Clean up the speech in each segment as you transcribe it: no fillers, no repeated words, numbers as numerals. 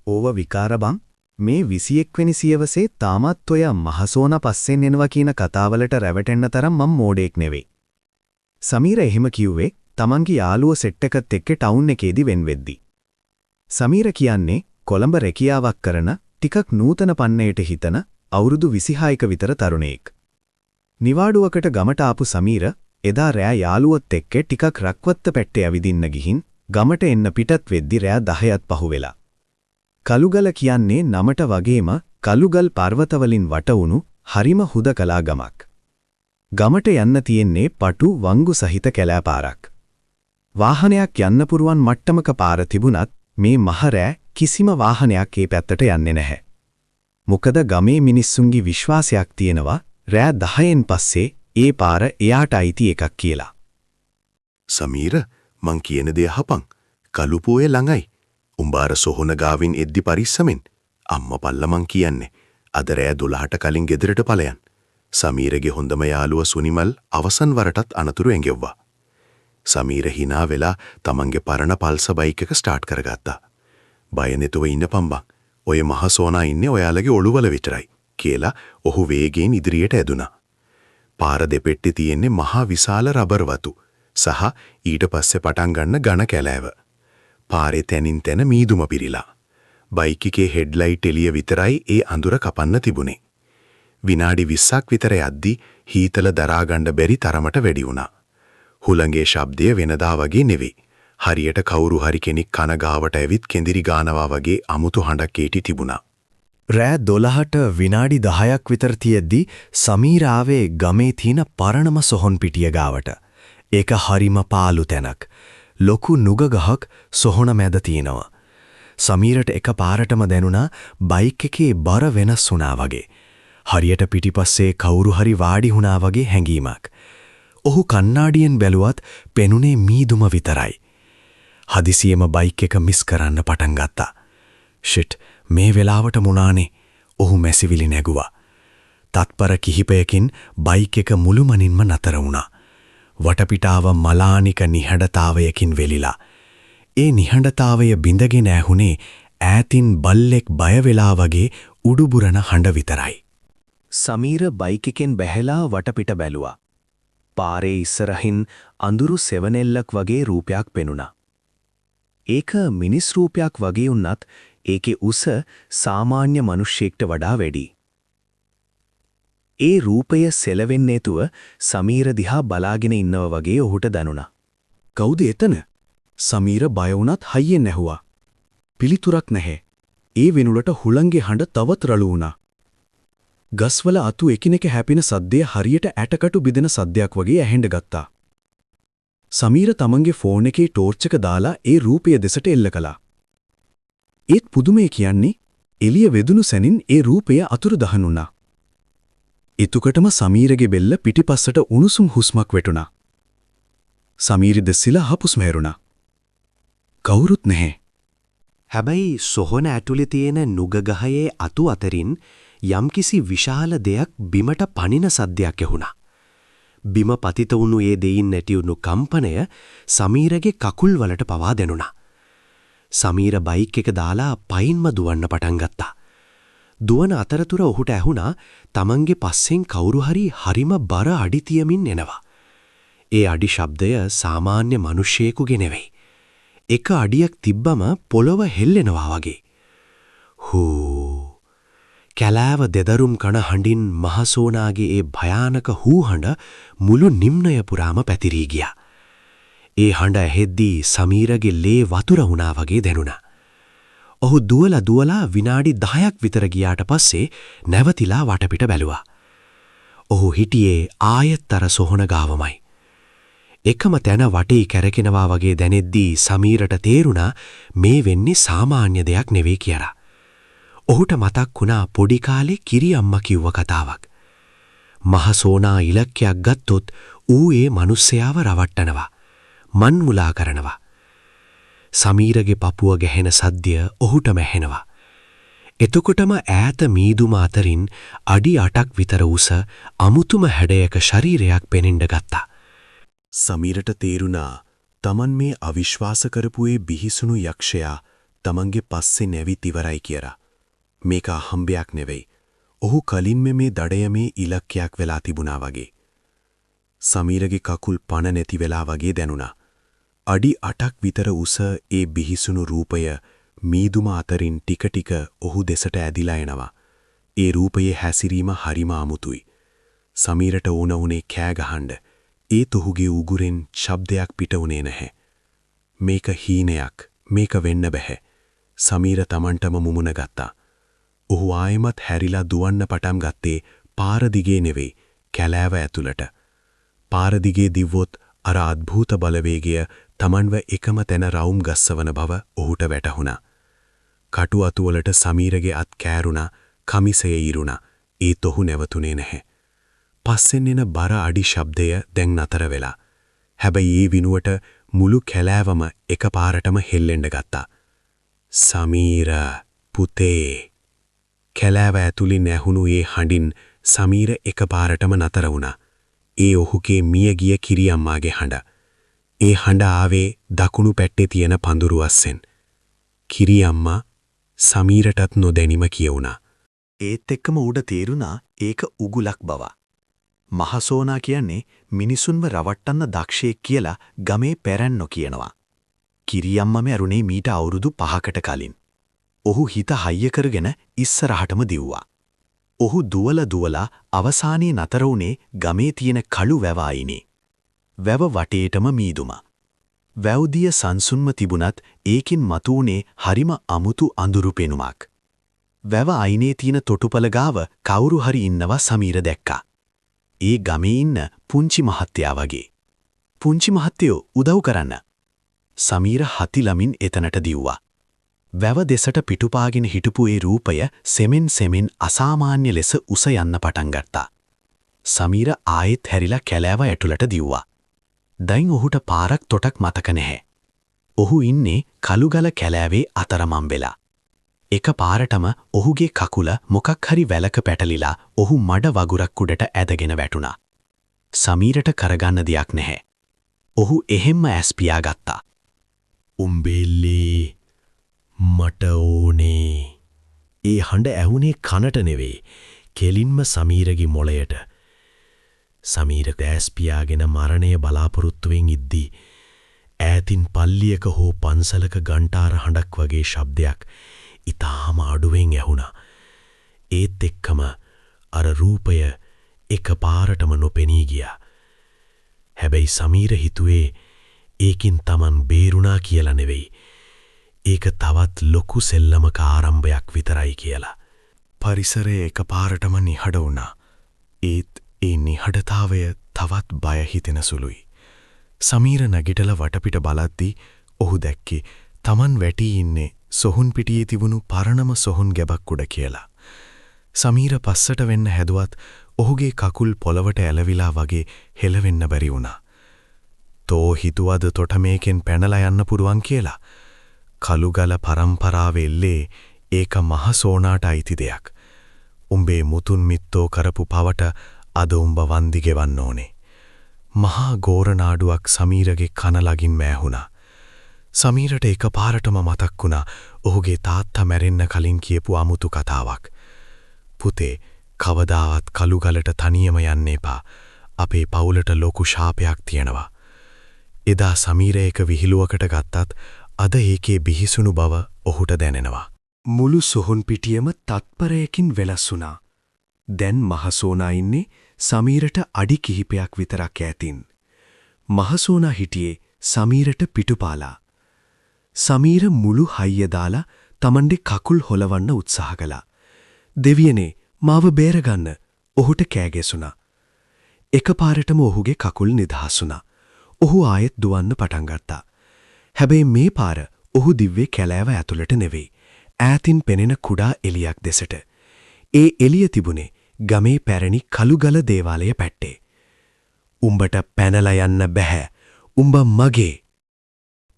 ඕව විකාරබං මේ 21 වෙනි සියවසේ තාමත් ඔය මහසෝනා පස්සෙන් එනවා කියන කතාවලට රැවටෙන්න තරම් මම මෝඩෙක් නෙවෙයි. සමීර එහෙම කිව්වේ තමන්ගේ යාළුවෝ සෙට් එකත් එක්ක ටවුන් එකේදී වෙන් වෙද්දි. සමීර කියන්නේ කොළඹ රැකියාවක් කරන ටිකක් නූතන පන්නයට හිතන අවුරුදු 26ක විතර තරුණයෙක්. නිවාඩුවකට ගමට ආපු සමීර එදා රෑ යාළුවොත් එක්ක ටිකක් රක්වත්ත පැත්තේ ඇවිදින්න ගිහින් ගමට එන්න පිටත් වෙද්දි රෑ 10ත් පහු වෙලා. කළුගල කියන්නේ නමට වගේම කළුගල් පර්වතවලින් වටවුණු හරිම හුදකලා ගමක්. ගමට යන්න තියෙන්නේ පටු වංගු සහිත කැලෑ පාරක්. වාහනයක් යන්න පුරුවන් මට්ටමක පාර තිබුණත් මේ මහරෑ කිසිම වාහනයක් ඒ පැත්තට යන්නේ නැහැ. මොකද ගමේ මිනිස්සුන්ගේ විශ්වාසයක් තියෙනවා රෑ 10න් පස්සේ ඒ පාර එයාට අයිති එකක් කියලා. සමීර මං කියන දේ අහපන්. කළුපෝයේ ළඟයි. උඹාර සොහොන ගාවින් එද්දි පරිස්සමෙන්. අම්මා පල්ල මං කියන්නේ. අද රෑ 12ට කලින් ගෙදරට ඵලයන්. සමීරගේ හොඳම යාළුවා සුනිමල් අවසන් වරටත් අනතුරු ඇඟෙව්වා. සමීර hina වෙලා තමන්ගේ පරණ පල්ස බයික් එක ස්ටාර්ට් කරගත්තා. බය නැතුව ඉන්නපන් බං. ඔය මහසෝනා ඉන්නේ ඔයාලගේ ඔළුවල විතරයි කියලා ඔහු වේගයෙන් ඉදිරියට ඇදුනා. පාර දෙපෙට්ටේ තියෙන්නේ මහා විශාල රබර් වතු සහ ඊට පස්සේ පටන් ගන්න ඝන කැලෑව. පාරේ තැනින් තැන මීදුම පිරීලා. බයික් එකේ හෙඩ්ලයිට් එළිය විතරයි ඒ අඳුර කපන්න තිබුණේ. විනාඩි 20ක් විතර යද්දී හීතල දරා ගන්න බැරි තරමට වැඩි වුණා. හුළඟේ ශබ්දය වෙනදා වගේ නෙවෙයි. හරියට කවුරු හරි කෙනෙක් කන ගාවට ඇවිත් කෙඳිරි ගානවා වගේ අමුතු හඬක් ඒටි තිබුණා. රෑ 12ට විනාඩි 10ක් විතර තියෙද්දි සමීර ආවේ ගමේ තියෙන පරණම සොහොන් පිටිය ගාවට. ඒක හරිම පාළු තැනක්. ලොකු නුග ගහක් සොහොන මැද තියෙනවා. සමීරට එකපාරටම දැනුණා බයික් එකේ බර වෙනස් වුණා වගේ. හරියට පිටිපස්සේ කවුරු හරි වාඩි වුණා වගේ හැඟීමක්. ඔහු කණ්ණාඩියෙන් බැලුවත් පෙනුනේ මීදුම විතරයි. හදිසියෙම බයික් එක මිස් කරන්න පටන් ගත්තා. ෂිට් මේ වෙලාවට මුණානේ. ඔහු මැසිවිලි නැගුවා. තත්පර කිහිපයකින් බයික් එක මුළුමනින්ම නතර වුණා. වටපිටාව මලානික නිහඬතාවයකින් වෙලිලා. ඒ නිහඬතාවය බිඳගෙන ඇහුනේ ඈතින් බල්ලෙක් බය වෙලා වගේ උඩුබුරන හඬ විතරයි. සමීර බයික් එකෙන් බැහැලා වටපිට බැලුවා. පාරේ ඉස්සරහින් අඳුරු සෙවණෙල්ලක් වගේ රූපයක් පෙනුණා. ඒක මිනිස් රූපයක් වගේ වුණත් ඒකේ උස සාමාන්‍ය මිනිහෙක්ට වඩා වැඩි. ඒ රූපය සෙලවෙන්නේ නැතුව සමීර දිහා බලාගෙන ඉන්නවා වගේ ඔහුට දැනුණා. කවුද එතන? සමීර බය වුණත් හයියෙන් ඇහුවා. පිළිතුරක් නැහැ. ඒ වෙනුලට හුළංගේ හඬ තවත් රළු වුණා. ගස්වල අතු එකිනෙක හැපෙන සද්දය හරියට ඇටකටු බිඳෙන සද්දයක් වගේ ඇහෙන්න ගත්තා. සමීර තමන්ගේ ෆෝන් එකේ ටෝර්ච් එක දාලා ඒ රූපය දෙසට එල්ල කළා. ඒත් පුදුමේ කියන්නේ එළිය වෙදුණු සැනින් ඒ රූපය අතුරුදහන් වුණා. එතුකටම සමීරගේ බෙල්ල පිටිපස්සට උණුසුම් හුස්මක් වැටුණා. සමීර දෙසිලා හපුස් මැරුණා. කවුරුත් නැහැ. හැබැයි සොහොන ඇතුලේ තියෙන නුග ගහේ අතු අතරින් යම්කිසි විශාල දෙයක් බිමට පනින සද්දයක් ඇහුණා. බිම පතිත වුණු ඒ දෙයින් නැටිවුණු කම්පනය සමීරගේ කකුල් වලට පවා දැනුණා. සමීර බයික් එක දාලා පයින්ම දුවන්න පටන් ගත්තා. දුවන අතරතුර ඔහුට ඇහුණා තමන්ගේ පස්සෙන් කවුරු හරි හරිම බර අඩි තියමින් එනවා. ඒ අඩි ශබ්දය සාමාන්‍ය මිනිහෙකුගේ නෙවෙයි. එක අඩියක් තිබ්බම පොළව හෙල්ලෙනවා වගේ. හූ කැලෑව දෙදරුම් කන හඬින් මහසෝනාගේ ඒ භයානක හූහඬ මුළු නිම්නය පුරාම පැතිරී ගියා. ඒ හඬ ඇහෙද්දී සමීරගේ ලේ වතුර වුණා වගේ දැනුණා. ඔහු දුවලා විනාඩි 10ක් විතර ගියාට පස්සේ නැවතිලා වටපිට බැලුවා. ඔහු හිටියේ ආයෙත් අර සොහොන ගාවමයි. එකම තැන වටේ කැරකෙනවා වගේ දැනෙද්දී සමීරට තේරුණා මේ වෙන්නේ සාමාන්‍ය දෙයක් නෙවෙයි කියලා. ඔහුට මතක් වුණා පොඩි කාලේ කිරි අම්මා කිව්ව කතාවක්. මහසෝනා ඉලක්කයක් ගත්තොත් ඌ ඒ මිනිස්සයාව රවට්ටනවා. මන් මුලා කරනවා. සමීරගේ පපුව ගැහෙන සද්දය ඔහුටම ඇහෙනවා. එතකොටම ඈත මීදුම අතරින් අඩි 8ක් විතර උස අමුතුම හැඩයක ශරීරයක් පෙනෙන්න ගත්තා. සමීරට තේරුණා තමන් මේ අවිශ්වාස කරපු ඒ බිහිසුණු යක්ෂයා තමන්ගේ පස්සේ නැවිත් ඉවරයි කියලා. මේක අහම්බයක් නෙවෙයි. ඔහු කලින්ම මේ දඩයමේ ඉලක්කයක් වෙලා තිබුණා වගේ. සමීරගේ කකුල් පණ නැති වෙලා වගේ දැනුණා. අඩි 8ක් විතර උස ඒ බිහිසුණු රූපය මීදුම අතරින් ටික ටික ඔහු දෙසට ඇදිලා එනවා. ඒ රූපයේ හැසිරීම හරිම අමුතුයි. සමීරට ඕන වුණේ කෑ ගහන්න. ඒත් ඔහුගේ උගුරෙන් ශබ්දයක් පිට වුණේ නැහැ. මේක හීනයක්. මේක වෙන්න බෑ. සමීර Tamanටම මුමුණ ගත්තා. ඔහු ආයෙමත් හැරිලා දුවන්න පටන් ගත්තේ පාර දිගේ නෙවෙයි, කැලෑව ඇතුළට. පාර දිගේ දිව්වොත් අර අద్භූත බලවේගය Tamanව එකම තැන රවුම් ගස්සවන බව ඔහුට වැටහුණා. කටු අතුවලට සමීරගේ අත් කෑරුණා, කමිසය ඉරුණා. ඒත් ඔහු නැවතුනේ නැහැ. පස්සෙන් එන බර අඩි ශබ්දය දැන් නතර වෙලා. හැබැයි ඒ විනුවට මුළු කැලෑවම එකපාරටම හෙල්ලෙන්න ගත්තා. සමීර පුතේ. කැලෑව ඇතුලින් ඇහුණු ඒ හඬින් සමීර එකපාරටම නතර වුණා. ඒ ඔහුගේ මියගිය කිරියම්මාගේ හඬ. ඒ හඬ ආවේ දකුණු පැත්තේ තියෙන පඳුරු අස්සෙන්. කිරියම්මා සමීරටත් නොදැනීම කියුණා. ඒත් එක්කම ඌට තේරුණා ඒක උගුලක් බව. මහසෝනා කියන්නේ මිනිසුන්ව රවට්ටන්න දක්ෂයෙක් කියලා ගමේ පැරැන්නෝ කියනවා. කිරියම්මම ඇරුණේ මීට අවුරුදු 5කට කලින්. ඔහු හිත හයිය කරගෙන ඉස්සරහටම දිව්වා. ඔහු දුවලා අවසානයේ නතර වුණේ ගමේ තියෙන කළු වැව අයිනේ. වැව වටේටම මීදුම. වැව්දිය සංසුන්ම තිබුණත් ඒකින් මතුවුණේ හරිම අමුතු අඳුරු පෙනුමක්. වැව අයිනේ තියෙන තොටුපළ ගාව කවුරු හරි ඉන්නවා සමීර දැක්කා. ඒ ගමේ ඉන්න පුංචි මහත්තයා වගේ. පුංචි මහත්තයෝ උදව් කරන්න. සමීර හතිලමින් එතනට දිව්වා. වැව දෙසට පිටුපාගෙන හිටපු ඒ රූපය සෙමෙන් අසාමාන්‍ය ලෙස උස යන්න පටන් ගත්තා. සමීර ආයෙත් හැරිලා කැලෑව ඇතුළට දිව්වා. දැන් ඔහුට පාරක් තොටක් මතක නැහැ. ඔහු ඉන්නේ කළුගල කැලෑවේ අතරමං වෙලා. එක පාරටම ඔහුගේ කකුල මොකක් හරි වැලක පැටලිලා ඔහු මඩ වගුරක් උඩට ඇදගෙන වැටුණා. සමීරට කරගන්න දෙයක් නැහැ. ඔහු එහෙම්ම ඇස් පියාගත්තා. උම්බෙල්ලේ මට ඕනේ. ඒ හඬ ඇහුනේ කනට නෙවෙයි, කෙලින්ම සමීරගේ මොළයට. සමීර දැස් පියාගෙන මරණය බලාපොරොත්තුවෙන් ඉද්දී ඈතින් පල්ලියක හෝ පන්සලක ගන්ටාර හඬක් වගේ ශබ්දයක් ඊටාම අඩුවෙන් ඇහුණා. ඒත් එක්කම අර රූපය එකපාරටම නොපෙනී ගියා. හැබැයි සමීර හිතුවේ ඒකින් Taman බේරුණා කියලා නෙවෙයි. ඒක තවත් ලොකු සෙල්ලමක ආරම්භයක් විතරයි කියලා. පරිසරය එකපාරටම නිහඬ වුණා. ඒත් ඒ නිහඬතාවය තවත් බය හිතෙන සුළුයි. සමීර නැගිටලා වටපිට බලද්දී ඔහු දැක්කේ Taman වැටි ඉන්නේ සොහුන් පිටියේ තිබුණු පරණම සොහුන් ගැබක් උඩ කියලා. සමීර පස්සට වෙන්න හැදුවත් ඔහුගේ කකුල් පොළවට ඇලවිලා වගේ හෙලවෙන්න බැරි වුණා. තෝ හිතුවද තොට මේකෙන් පැනලා යන්න පුරුවන් කියලා. කළුගල පරම්පරාවෙල්ලේ ඒක මහ සෝනාට අයිති දෙයක්. උඹේ මුතුන් මිත්තෝ කරපු පවට අද උඹ වන්දි ගෙවන්න ඕනේ. මහා ගෝරනාඩුවක් සමීරගේ කන ළඟින් මෑහුණා. සමීරට එකපාරටම මතක් වුණා ඔහුගේ තාත්තා මැරෙන්න කලින් කියපු අමුතු කතාවක්. පුතේ, කවදාවත් කළුගලට තනියම යන්න එපා. අපේ පවුලට ලොකු ශාපයක් තියෙනවා. එදා සමීර එක විහිළුවකට ගත්තත් අද ඒකේ බිහිසුණු බව ඔහුට දැනෙනවා. මුළු සොහොන් පිටියම තත්පරයකින් වෙනස් වුණා. දැන් මහසෝනා ඉන්නේ සමීරට අඩි කිහිපයක් විතරක් ඈතින්. මහසෝනා හිටියේ සමීරට පිටුපාලා. සමීර මුළු හයිය දාලා Tamanගේ කකුල් හොලවන්න උත්සාහ කළා. දෙවියනේ, මාව බේරගන්න, ඔහුට කෑ ගැසුණා. එකපාරටම ඔහුගේ කකුල් නිදහස් වුණා. ඔහු ආයෙත් දුවන්න පටන් ගත්තා. හැබැයි මේ පාර ඔහු දිව්වේ කැලෑව ඇතුළට නෙවෙයි, ඈතින් පෙනෙන කුඩා එලියක් දෙසට. ඒ එළිය තිබුණේ ගමේ පැරණි කළුගල දේවාලය පැත්තේ. උඹට පැනලා යන්න බෑ. උඹ මගේ.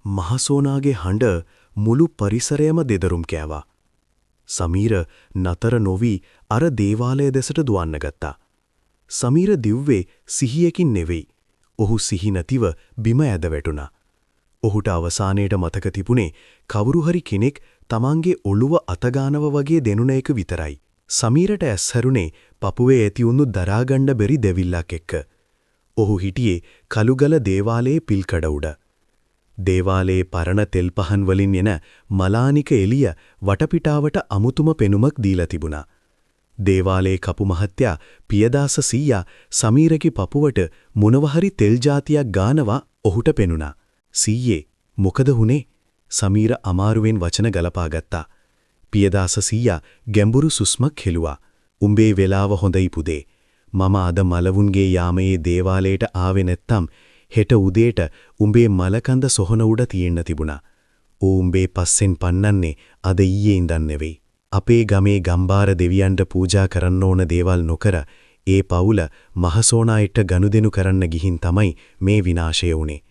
මහසෝනාගේ හඬ මුළු පරිසරයම දෙදරුම් කෑවා. සමීර නතර නොවි අර දේවාලය දෙසට දුවන්න ගත්තා. සමීර දිව්වේ සිහියකින් නෙවෙයි. ඔහු සිහි නැතිව බිම ඇද වැටුණා. ඔහුට අවසානයට මතක තිබුණේ කවුරුහරි කෙනෙක් තමන්ගේ ඔළුව අතගානව වගේ දෙනුන එක විතරයි. සමීරට ඇස්හැරුණේ පපුවේ ඇතිවුණු දරාගණ්ඩ බැරි දෙවිල්ලක් එක්ක. ඔහු හිටියේ කළුගල දේවාලයේ පිල්කඩ උඩ. දේවාලයේ පරණ තෙල්පහන් වලින් එන මලානික එළිය වටපිටාවට අමුතුම පෙනුමක් දීලා තිබුණා. දේවාලයේ කපු මහත්තයා පියදාස සීයා සමීරගේ පපුවට මොනවහරි තෙල් జాතියක් ගානවා ඔහුට පෙනුණා. සීයේ මොකද වුනේ? සමීර අමාරුවෙන් වචන ගලපා ගත්තා. පියදාස සීයා ගැඹුරු සුස්මක් හෙළුවා. උඹේ වෙලාව හොඳයි පුදේ. මම අද මලවුන්ගේ යාමයේ දේවාලයට ආවේ නැත්තම් හෙට උදේට උඹේ මලකඳ සොහන උඩ තියෙන්න තිබුණා. උඹේ පස්සෙන් පන්නන්නේ අද ඊයේ ඉඳන් නෙවෙයි. අපේ ගමේ ගම්බාර දෙවියන්ට පූජා කරන්න ඕන දේවල් නොකර ඒ පවුල මහසෝනායිට ගනුදෙනු කරන්න ගිහින් තමයි මේ විනාශය වුනේ.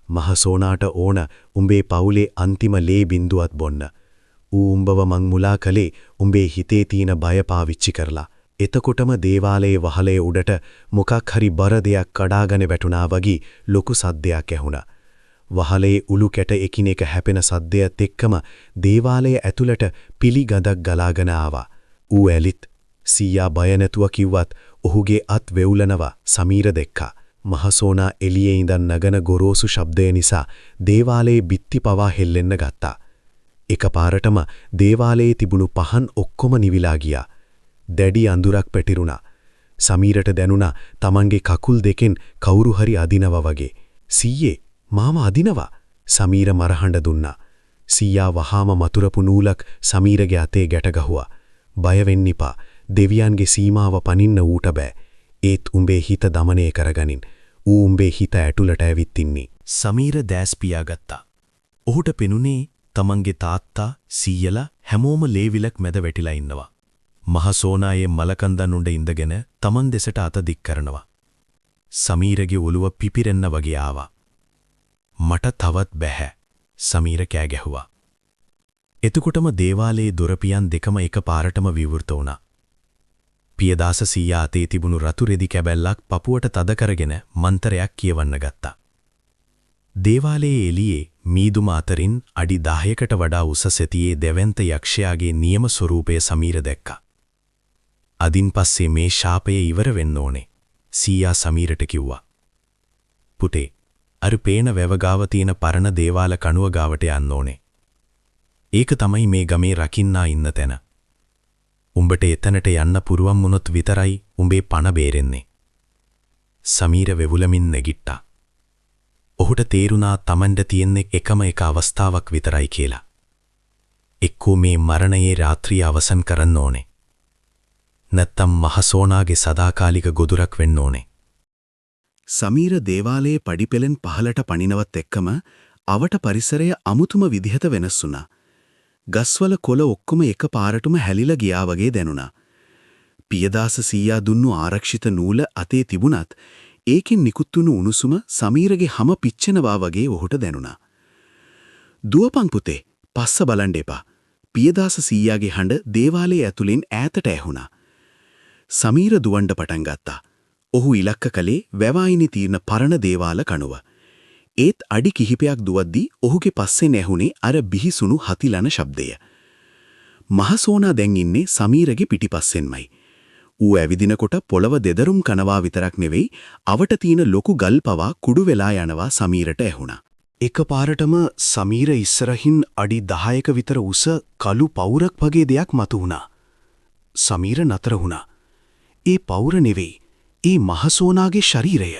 මහසෝනාට ඕන උඹේ පවුලේ අන්තිම ලේ බින්දුවත් බොන්න. උඹව මං මුලා කළේ උඹේ හිතේ තියෙන බය පාවිච්චි කරලා. එතකොටම දේවාලයේ වහලේ උඩට මොකක් හරි බර දෙයක් කඩාගෙන වැටුණා වගේ ලොකු සද්දයක් ඇහුණා. වහලේ උළු කැට එකිනෙක හැපෙන සද්දයත් එක්කම දේවාලය ඇතුළට පිළිගඳක් ගලාගෙන ආවා. ඌ ඇලිත් සීයා බය නැතුව කිව්වත් ඔහුගේ අත් වෙවුලනවා සමීර දැක්කා. මහසෝනා එළියේ ඉඳන් නගන ගොරෝසු ශබ්දය නිසා දේවාලයේ බිත්ති පවා හෙල්ලෙන්න ගත්තා. එකපාරටම දේවාලයේ තිබුණු පහන් ඔක්කොම නිවිලා ගියා. දැඩි අඳුරක් පැතිරුණා. සමීරට දැනුණා තමන්ගේ කකුල් දෙකෙන් කවුරු හරි අදිනවා වගේ. සීයේ මාම අදිනවා. සමීර මරහඬ දුන්නා. සීයා වහාම මතුරපු නූලක් සමීරගේ අතේ ගැට ගහුවා. බය වෙන්න එපා. දෙවියන්ගේ සීමාව පනින්න ඌට බෑ. ඒත් උඹේ හිත দমনය කරගනින්. ඌ උඹේ හිත ඇතුළට ඇවිත් ඉන්නේ. සමීර දැස් පියාගත්තා. ඔහුට පෙනුනේ තමන්ගේ තාත්තා සීයලා හැමෝම ලේවිලක් මැද වැටිලා ඉන්නවා. මහසෝනායේ මලකන්දන් උඩ ඉඳගෙන තමන් දෙසට අත දික් කරනවා. සමීරගේ ඔළුව පිපිරෙන්න වගේ ආවා. මට තවත් බැහැ. සමීර කෑ ගැහුවා. එතකොටම දේවාලයේ දොරපියන් දෙකම එකපාරටම විවෘත වුණා. පියදාස සීයා අතේ තිබුණු රතු රෙදි කැබැල්ලක් පපුවට තද කරගෙන මන්තරයක් කියවන්න ගත්තා. දේවාලයේ එළියේ මීදුම අතරින් අඩි 10කට වඩා උස සෙතියේ දෙවන්ත යක්ෂයාගේ නියම ස්වරූපය සමීර දැක්කා. අදින් පස්සේ මේ ශාපය ඉවර වෙන්න ඕනේ. සීයා සමීරට කිව්වා. පුතේ, අර පේන වැව ගාව තියෙන පරණ දේවාල කණුව ගාවට යන්න ඕනේ. ඒක තමයි මේ ගමේ රකින්නා ඉන්න තැන. උඹට එතනට යන්න පුරුවන් වුණොත් විතරයි උඹේ පණ බේරෙන්නේ. සමීර වෙවුලමින් නැගිට්ටා. ඔහුට තේරුණා තමන්ට තියෙන්නේ එකම එක අවස්ථාවක් විතරයි කියලා. එක්කෝ මේ මරණයේ රාත්‍රිය අවසන් කරන්න ඕනේ. නැත්තම් මහසෝනාගේ සදාකාලික ගොදුරක් වෙන්න ඕනේ. සමීර දේවාලයේ පඩිපෙළෙන් පහලට පනිනවත් එක්කම අවට පරිසරය අමුතුම විදිහට වෙනස් වුණා. ගස්වල කොළ ඔක්කොම එක පාරටම හැලිලා ගියා වගේ දැනුණා. පියදාස සීයා දුන්නු ආරක්ෂිත නූල අතේ තිබුණත් ඒකෙන් නිකුත්තුණු උණුසුම සමීරගේ හැම පිච්චෙනවා වගේ ඔහුට දැනුණා. දුවපන් පුතේ, පස්ස බලන්න එපා. පියදාස සීයාගේ හඬ දේවාලයේ ඇතුලෙන් ඈතට ඇහුණා. සමීර දුවන්න පටන් ගත්තා. ඔහු ඉලක්ක කළේ වැවායිනි තීරණ පරණ දේවාල කණුව. ඒත් අඩි කිහිපයක් දුවද්දී ඔහුගේ පස්සෙන් ඇහුනේ අර බිහිසුණු හතිලන ශබ්දය. මහසෝනා දැන් ඉන්නේ සමීරගේ පිටිපස්සෙන්මයි. ඌ ඇවිදිනකොට පොළව දෙදරුම් කනවා විතරක් නෙවෙයි, අවට තියෙන ලොකු ගල් පවා කුඩු වෙලා යනවා සමීරට ඇහුණා. එකපාරටම සමීර ඉස්සරහින් අඩි 10ක විතර උස කළු පවුරක් වගේ දෙයක් මතු වුණා. සමීර නතර වුණා. ඒ පවුර නෙවෙයි, ඒ මහසෝනාගේ ශරීරය.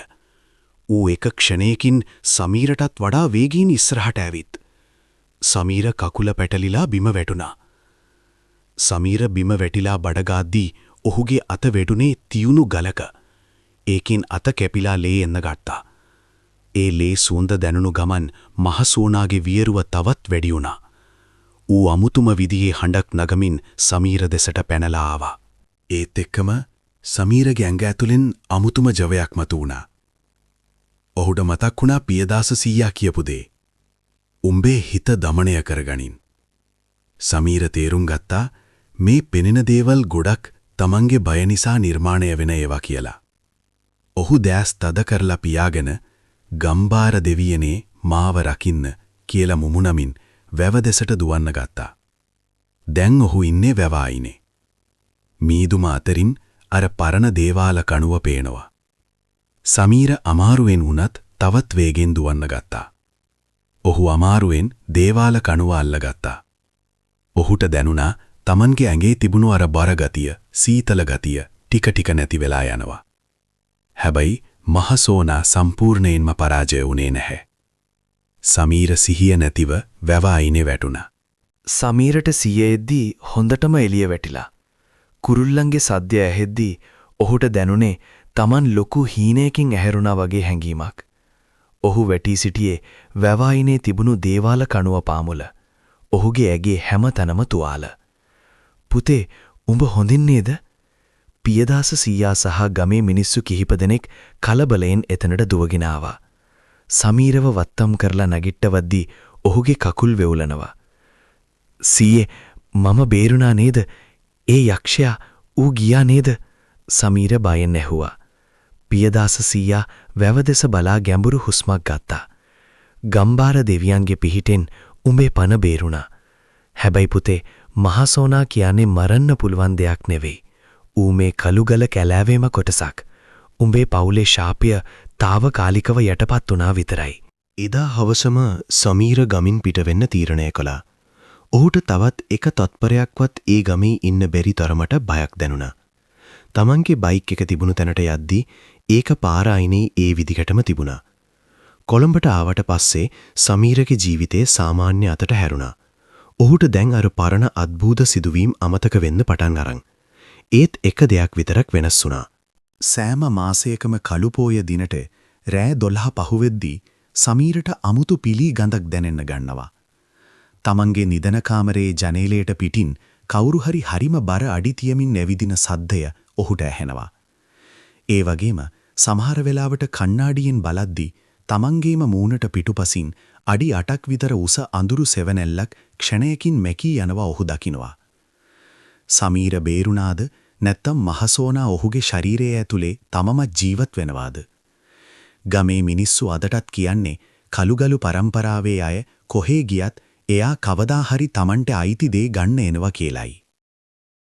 ඌ එක ක්ෂණයකින් සමීරටත් වඩා වේගීන් ඉස්සරහට ඇවිත්. සමීර කකුල පැටලිලා බිම වැටුණා. සමීර බිම වැටිලා බඩගාද්දී ඔහුගේ අත වැටුනේ තියුණු ගලක. ඒකින් අත කැපිලා ලේ එන්න ගත්තා. ඒ ලේ සුවඳ දැනුණු ගමන් මහසෝනාගේ වියරුව තවත් වැඩි වුණා. ඌ අමුතුම විදිහේ හඬක් නගමින් සමීර දෙසට පැනලා ආවා. ඒත් එක්කම සමීරගේ ඇඟ ඇතුලෙන් අමුතුම ජවයක් මතු වුණා. ඔහුට මතක් වුණා පියදාස සීයා කියපු දේ. උඹේ හිත দমনය කරගනින්. සමීර තේරුම් ගත්තා මේ පෙනෙන දේවල් ගොඩක් තමන්ගේ බය නිසා නිර්මාණය වෙන ඒවා කියලා. ඔහු දැස් තද කරලා පියාගෙන ගම්බාර දෙවියනේ මාව රකින්න කියලා මුමුණමින් වැව දෙසට දුවන්න ගත්තා. දැන් ඔහු ඉන්නේ වැව අයිනේ. මීදුම අතරින් අර පරණ දේවාල කණුව පේනවා. සමීර අමාරුවෙන් වුණත් තවත් වේගෙන් දුවන්න ගත්තා. ඔහු අමාරුවෙන් දේවාල කණුව අල්ලගත්තා. ඔහුට දැනුණා තමන්ගේ ඇඟේ තිබුණු අර බර ගතිය, සීතල ගතිය ටික ටික නැති වෙලා යනවා. හැබැයි මහසෝනා සම්පූර්ණයෙන්ම පරාජය වුණේ නැහැ. සමීර සිහිය නැතිව වැව අයිනේ වැටුණා. සමීරට සිහිය එද්දී හොඳටම එළිය වැටිලා. කුරුල්ලන්ගේ සද්දය ඇහෙද්දී ඔහුට දැනුනේ Taman ලොකු හීනයකින් ඇහැරුණා වගේ හැඟීමක්. ඔහු වැටි සිටියේ වැව අයිනේ තිබුණු දේවාල කණුව පාමුල. ඔහුගේ ඇගේ හැම තැනම තුවාල. පුතේ, උඹ හොඳින් නේද? පියදාස සීයා සහ ගමේ මිනිස්සු කිහිප දෙනෙක් කලබලයෙන් එතනට දුවගෙන ආවා. සමීරව වත්තම් කරලා නැගිට්ටවද්දී ඔහුගේ කකුල් වෙවුලනවා. සීයේ, මම බේරුණා නේද? ඒ යක්ෂයා ඌ ගියා නේද? සමීර බයෙන් ඇහුවා. පියදාස සීයා වැව දෙස බලා ගැඹුරු හුස්මක් ගත්තා. ගම්බාර දෙවියන්ගේ පිහිටෙන් උඹේ පන බේරුණා. හැබැයි පුතේ, මහසෝනා කියන්නේ මරන්න පුළුවන් දෙයක් නෙවෙයි. ඌ මේ කළුගල කැලෑවේම කොටසක්. උඹේ පවුලේ ශාපය తాවකාලිකව යටපත් වුණා විතරයි. එදා හවසම සමීර ගමින් පිට වෙන්න තීරණය කළා. ඔහුට තවත් එක තත්පරයක්වත් ඒ ගමේ ඉන්න බැරි තරමට බයක් දැනුණා. තමන්ගේ බයික් එක තිබුණු තැනට යද්දී ඒක පාර අයිනේ ඒ විදිහටම තිබුණා. කොළඹට ආවට පස්සේ සමීරගේ ජීවිතේ සාමාන්‍ය අතට හැරුණා. ඔහුට දැන් අර පරණ අద్භූත සිදුවීම් අමතක වෙන්න පටන් අරන්. ඒත් එක දෙයක් විතරක් වෙනස් වුණා. සෑම මාසයකම කළුපෝය දිනට රෑ 12 පහුවෙද්දී සමීරට අමුතු පිලි ගඳක් දැනෙන්න ගන්නවා. තමන්ගේ නිදන කාමරයේ ජනේලයට පිටින් කවුරු හරි හරිම බර අඩි තියමින් නැවිදින සද්දය ඔහුට ඇහෙනවා. ඒ වගේම සමහර වෙලාවට කණ්ණාඩියෙන් බලද්දී තමන්ගේම මූණට පිටුපසින් අඩි 8ක් විතර උස අඳුරු සෙවණැල්ලක් ක්ෂණයකින් මැකී යනවා ඔහු දකිනවා. සමීර බේරුණාද නැත්නම් මහසෝනා ඔහුගේ ශරීරය ඇතුලේ තමම ජීවත් වෙනවාද? ගමේ මිනිස්සු අදටත් කියන්නේ කළුගලු පරම්පරාවේ අය කොහේ ගියත් එයා කවදා හරි Tamante අයිති දේ ගන්න එනවා කියලයි.